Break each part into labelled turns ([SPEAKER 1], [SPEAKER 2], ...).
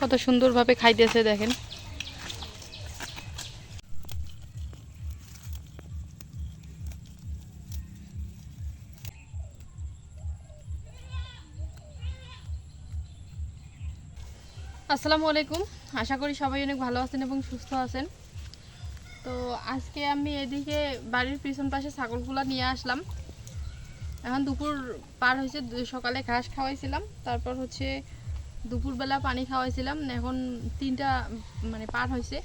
[SPEAKER 1] কত সুন্দরভাবে খাইতেছে দেখেন। আসসালামু আলাইকুম, আশা করি সবাই অনেক ভালো আছেন এবং সুস্থ আছেন। তো আজকে আমি এদিকে বাড়ির পিছন পাশে ছাগলগুলো নিয়ে আসলাম। এখন দুপুর পার হয়েছে, সকালে ঘাস খাওয়াইছিলাম, তারপর হচ্ছে দুপুরবেলা পানি খাওয়াইছিলাম, এখন 3টা মানে পার হয়েছে।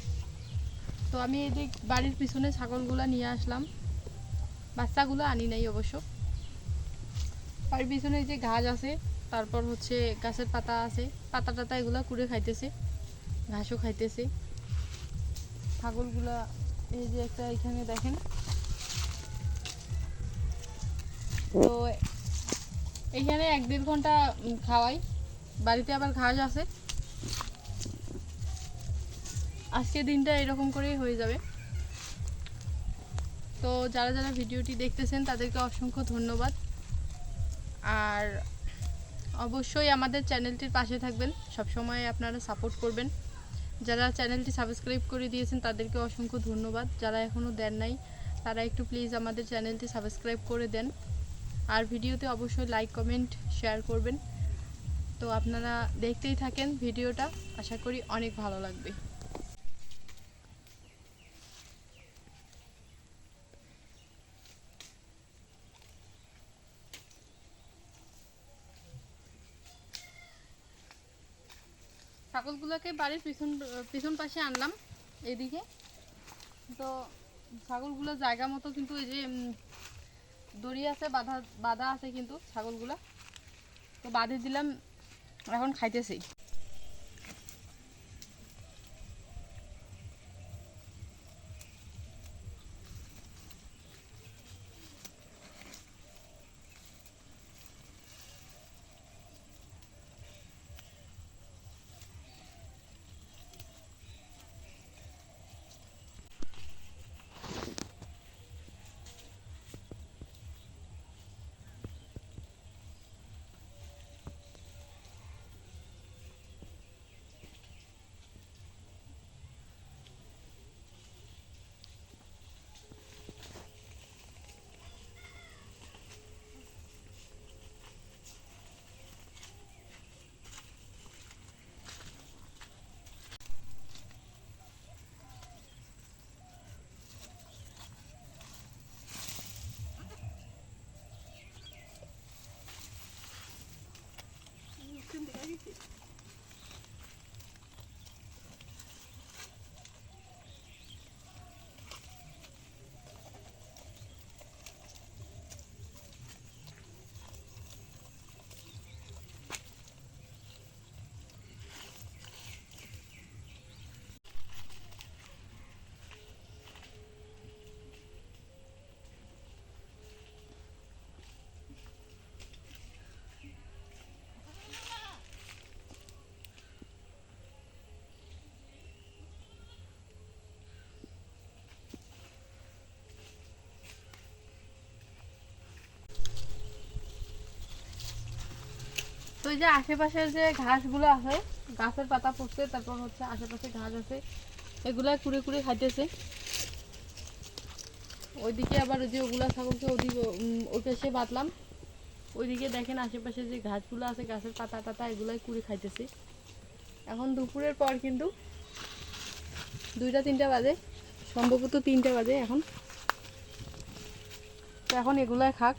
[SPEAKER 1] তো আমি এদিক বাড়ির পিছনে ছাগলগুলো নিয়ে আসলাম, বাচ্চাগুলো আনি নাই অবশ্য। বাড়ির পিছনে যে ঘাস আছে, তারপর হচ্ছে গাছের পাতা আছে, পাতা টাতা এগুলো কুড়ে খাইতেছে, ঘাসও খাইতেছে ছাগলগুলা। এই যে একটা এখানে দেখেন। তো এইখানে 1-1.5 ঘন্টা খাওয়াই, বাড়িতে আবার ঘাস আছে। আজকে দিনটা এরকম করেই হয়ে যাবে। তো যারা যারা ভিডিওটি দেখতেছেন তাদেরকে অসংখ্য ধন্যবাদ। আর অবশ্যই আমাদের চ্যানেলটির পাশে থাকবেন, সবসময় আপনারা সাপোর্ট করবেন। যারা চ্যানেলটি সাবস্ক্রাইব করে দিয়েছেন তাদেরকে অসংখ্য ধন্যবাদ। যারা এখনও দেন নাই তারা একটু প্লিজ আমাদের চ্যানেলটি সাবস্ক্রাইব করে দেন। আর ভিডিওতে অবশ্যই লাইক কমেন্ট শেয়ার করবেন। তো আপনারা দেখতেই থাকেন ভিডিওটা, আশা করি অনেক ভালো লাগবে। ছাগলগুলোকে বাড়ির পিছন পাশে আনলাম এদিকে। তো ছাগলগুলো জায়গা মতো কিন্তু এই যে দড়ি আছে, বাঁধা আছে কিন্তু ছাগলগুলা। তো বাঁধে দিলাম, এখন খাইতেছি। তো এই যে আশেপাশের যে ঘাসগুলো আছে, গাছের পাতা পড়ছে, তারপর হচ্ছে আশেপাশে ঘাস আছে, এগুলা কুড়ে কুড়ে খাইতেছে। ওইদিকে আবার ওই যে ওগুলা ছাগলকে ওদিকে ওই পাশে বাঁধলাম, ওইদিকে দেখেন আশেপাশে যে ঘাসগুলো আছে, গাছের পাতা টাতা এগুলাই কুড়ে খাইতেছে। এখন দুপুরের পর কিন্তু 2টা-3টা বাজে, সম্ভবত 3টা বাজে এখন। তো এখন এগুলাই খাক।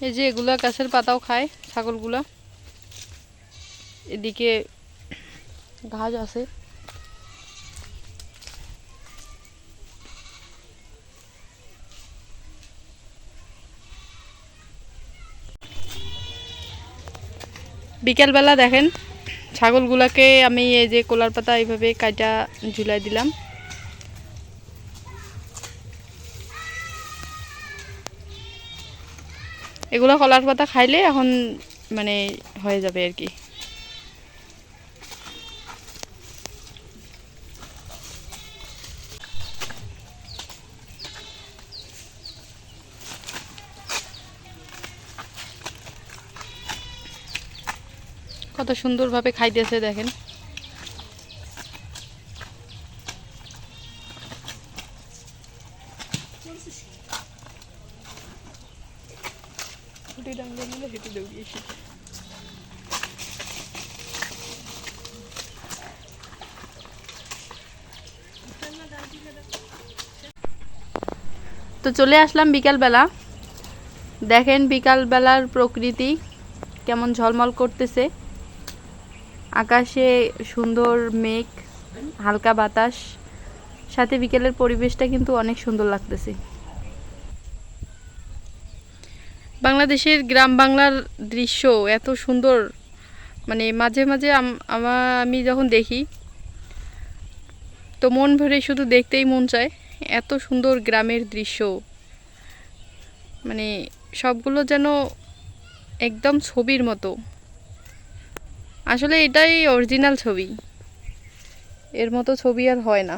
[SPEAKER 1] এই যে এগুলা গাছের পাতাও খায় ছাগলগুলা। এদিকে ঘাস আছে। বিকেলবেলা দেখেন ছাগলগুলাকে আমি এই যে কলার পাতা এইভাবে কাটা ঝুলাই দিলাম। এগুলো কলার পাতা খাইলে এখন মানে হয়ে যাবে আর কি। কত সুন্দরভাবে খাইতেছে দেখেন। তো চলে আসলাম বিকালবেলা। দেখেন বিকালবেলার প্রকৃতি কেমন ঝলমল করতেছে, আকাশে সুন্দর মেঘ, হালকা বাতাস, সাথে বিকেলের পরিবেশটা কিন্তু অনেক সুন্দর লাগতেছে। বাংলাদেশের গ্রাম বাংলার দৃশ্য এত সুন্দর, মানে মাঝে মাঝে আমি যখন দেখি তো মন ভরে শুধু দেখতেই মন চায়। এত সুন্দর গ্রামের দৃশ্য, মানে সবগুলো যেন একদম ছবির মতো। আসলে এটাই অরিজিনাল ছবি, এর মতো ছবি আর হয় না।